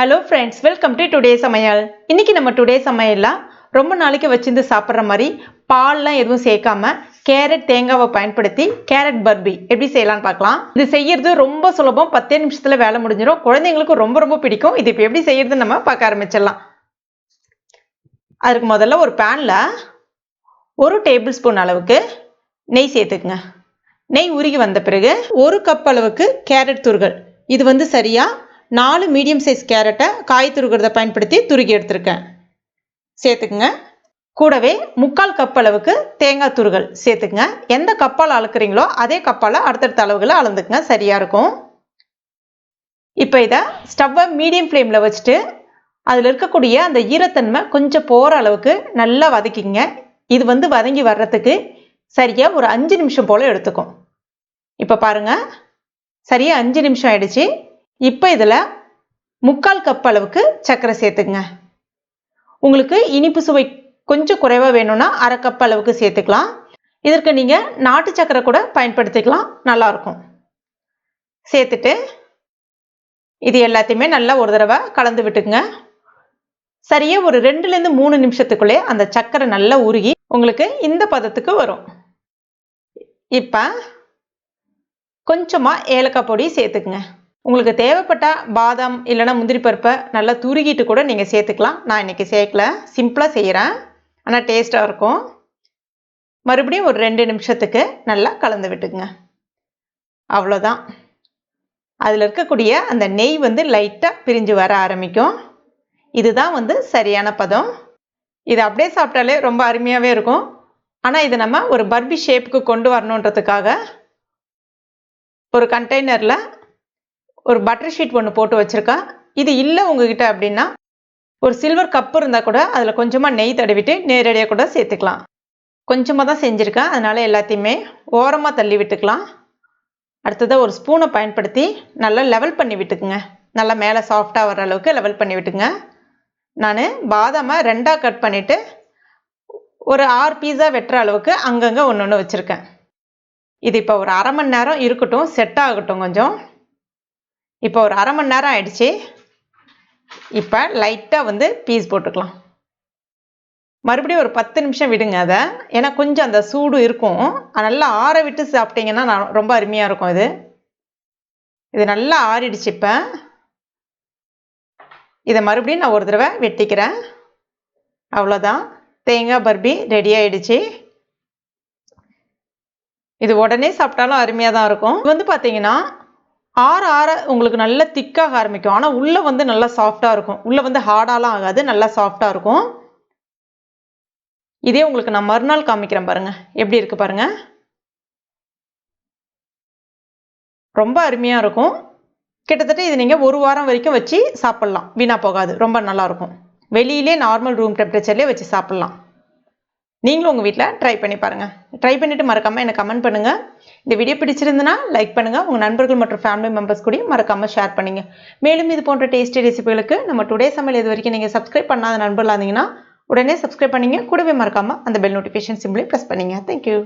Hello friends, welcome to today Samayal. இன்னைக்கு நம்ம today சமையல்ல ரொம்ப நாளைக்கு வச்சிருந்து சாப்பிடுற மாதிரி பால்லாம் எதுவும் சேர்க்காம கேரட் தேங்காவை பயன்படுத்தி கேரட் பர்பி எப்படி செய்யலாம்னு பார்க்கலாம். இது செய்யிறது ரொம்ப சுலபம், 10 நிமிஷத்துல வேலை முடிஞ்சிரும். குழந்தைகளுக்கு ரொம்ப பிடிக்கும். இது இப்போ எப்படி செய்யிறதுன்னு நம்ம பார்க்க ஆரம்பிச்சிடலாம். அதுக்கு முதல்ல ஒரு panல 1 டேபிள்ஸ்பூன் அளவுக்கு நெய் சேர்த்துக்குங்க. நெய் உருகி வந்த பிறகு 1 கப் அளவுக்கு கேரட் துருகல். இது வந்து சரியா 4 மீடியம் சைஸ் கேரட்டை காய் துருகிறத பயன்படுத்தி துருகி எடுத்திருக்கேன். சேர்த்துக்குங்க. கூடவே 3/4 கப் அளவுக்கு தேங்காய் துருகல் சேர்த்துக்குங்க. எந்த கப்பால் அளக்குறீங்களோ அதே கப்பால் அடுத்தடுத்த அளவுகளை அளந்துக்குங்க, சரியா இருக்கும். இப்போ இதை ஸ்டவ்வை மீடியம் ஃப்ளேமில் வச்சுட்டு அதில் இருக்கக்கூடிய அந்த ஈரத்தன்மை கொஞ்சம் போகிற அளவுக்கு நல்லா வதக்கிங்க. இது வந்து வதங்கி வர்றதுக்கு சரியா ஒரு 5 நிமிஷம் போல் எடுத்துக்கும். இப்போ பாருங்க, சரியா 5 நிமிஷம் ஆயிடுச்சு. இப்போ இதில் 3/4 கப் அளவுக்கு சர்க்கரை சேர்த்துக்குங்க. உங்களுக்கு இனிப்பு சுவை கொஞ்சம் குறைவாக வேணும்னா 1/2 கப் அளவுக்கு சேர்த்துக்கலாம். இதற்கு நீங்கள் நாட்டு சர்க்கரை கூட பயன்படுத்திக்கலாம், நல்லாயிருக்கும். சேர்த்துட்டு இது எல்லாத்தையுமே நல்லா ஒரு தடவை கலந்து விட்டுக்குங்க. சரியா ஒரு 2லேருந்து 3 நிமிஷத்துக்குள்ளே அந்த சர்க்கரை நல்லா உருகி உங்களுக்கு இந்த பதத்துக்கு வரும். இப்போ கொஞ்சமாக ஏலக்காய் பொடி சேர்த்துக்குங்க. உங்களுக்கு தேவைப்பட்ட பாதாம் இல்லைனா முந்திரி பருப்பை நல்லா துருகிட்டு கூட நீங்கள் சேர்த்துக்கலாம். நான் இன்றைக்கி சேர்க்கல, சிம்பிளாக செய்கிறேன், ஆனால் டேஸ்ட்டாக இருக்கும். மறுபடியும் ஒரு 2 நிமிஷத்துக்கு நல்லா கலந்து விட்டுக்குங்க. அவ்வளோதான். அதில் இருக்கக்கூடிய அந்த நெய் வந்து லைட்டாக பிரிஞ்சு வர ஆரம்பிக்கும். இதுதான் வந்து சரியான பதம். இது அப்படியே சாப்பிட்டாலே ரொம்ப அருமையாகவே இருக்கும். ஆனால் இது நம்ம ஒரு பர்பி ஷேப்புக்கு கொண்டு வரணுன்றதுக்காக ஒரு கண்டெய்னரில் ஒரு பட்டர் ஷீட் ஒன்று போட்டு வச்சுருக்கேன். இது இல்லை உங்ககிட்ட அப்படின்னா ஒரு சில்வர் கப்பு இருந்தால் கூட அதில் கொஞ்சமாக நெய் தடவிட்டு நேரடியாக கூட சேர்த்துக்கலாம். கொஞ்சமாக தான் செஞ்சுருக்கேன், அதனால் எல்லாத்தையுமே ஓரமாக தள்ளி விட்டுக்கலாம். அடுத்ததாக ஒரு ஸ்பூனை பயன்படுத்தி நல்லா லெவல் பண்ணி விட்டுக்குங்க. நல்லா மேலே சாஃப்டாக வர அளவுக்கு லெவல் பண்ணி விட்டுங்க. நான் பாதாமை 2ஆக கட் பண்ணிவிட்டு ஒரு 6 பீஸாக வெட்டுற அளவுக்கு அங்கங்கே ஒன்று வச்சுருக்கேன். இது இப்போ ஒரு 1/2 மணி நேரம் இருக்கட்டும், செட் ஆகட்டும் கொஞ்சம். இப்போ ஒரு 1/2 மணி நேரம் ஆயிடுச்சு. இப்போ லைட்டாக வந்து பீஸ் போட்டுக்கலாம். மறுபடியும் ஒரு 10 நிமிஷம் விடுங்க அதை, ஏன்னா கொஞ்சம் அந்த சூடு இருக்கும். நல்லா ஆற விட்டு சாப்பிட்டீங்கன்னா ரொம்ப அருமையாக இருக்கும். இது நல்லா ஆறிடுச்சு. இப்போ இதை மறுபடியும் நான் ஒரு தடவை வெட்டிக்கிறேன். அவ்வளோதான், தேங்காய் பர்பி ரெடி ஆயிடுச்சு. இது உடனே சாப்பிட்டாலும் அருமையாக தான் இருக்கும். இது வந்து பார்த்தீங்கன்னா ஆற உங்களுக்கு நல்லா திக்காக ஆரம்பிக்கும். ஆனால் உள்ளே வந்து நல்லா சாஃப்டாக இருக்கும். உள்ளே வந்து ஹார்டாலாம் ஆகாது, நல்லா சாஃப்டாக இருக்கும். இதே உங்களுக்கு நான் மறுநாள் காமிக்கிறேன் பாருங்கள், எப்படி இருக்குது பாருங்கள். ரொம்ப அருமையாக இருக்கும். கிட்டத்தட்ட இது நீங்கள் 1 வாரம் வரைக்கும் வச்சு சாப்பிட்லாம், வீணாக போகாது, ரொம்ப நல்லாயிருக்கும். வெளியிலே நார்மல் ரூம் டெம்பரேச்சர்லேயே வச்சு சாப்பிட்லாம். நீங்களும் உங்கள் வீட்டில் ட்ரை பண்ணி பாருங்கள். ட்ரை பண்ணிவிட்டு மறக்காமல் எனக்கு கமெண்ட் பண்ணுங்கள். இந்த வீடியோ பிடிச்சிருந்துன்னா லைக் பண்ணுங்கள். உங்கள் நண்பர்கள் மற்றும் ஃபேமிலி மெம்பர்ஸ் கூட மறக்காமல் ஷேர் பண்ணுங்கள். மேலும் இது போன்ற டேஸ்டி ரெசிபிகளுக்கு நம்ம டுடே சமையல் இது வரைக்கும் நீங்கள் சப்ஸ்கிரைப் பண்ணாத நண்பர்களாக இருந்தீங்கன்னா உடனே சப்ஸ்கிரைப் பண்ணிங்க. கூடவே மறக்காமல் அந்த பெல் நோட்டிஃபிகேஷன் சிம்பிளை ப்ரெஸ் பண்ணிங்க. தேங்க்யூ.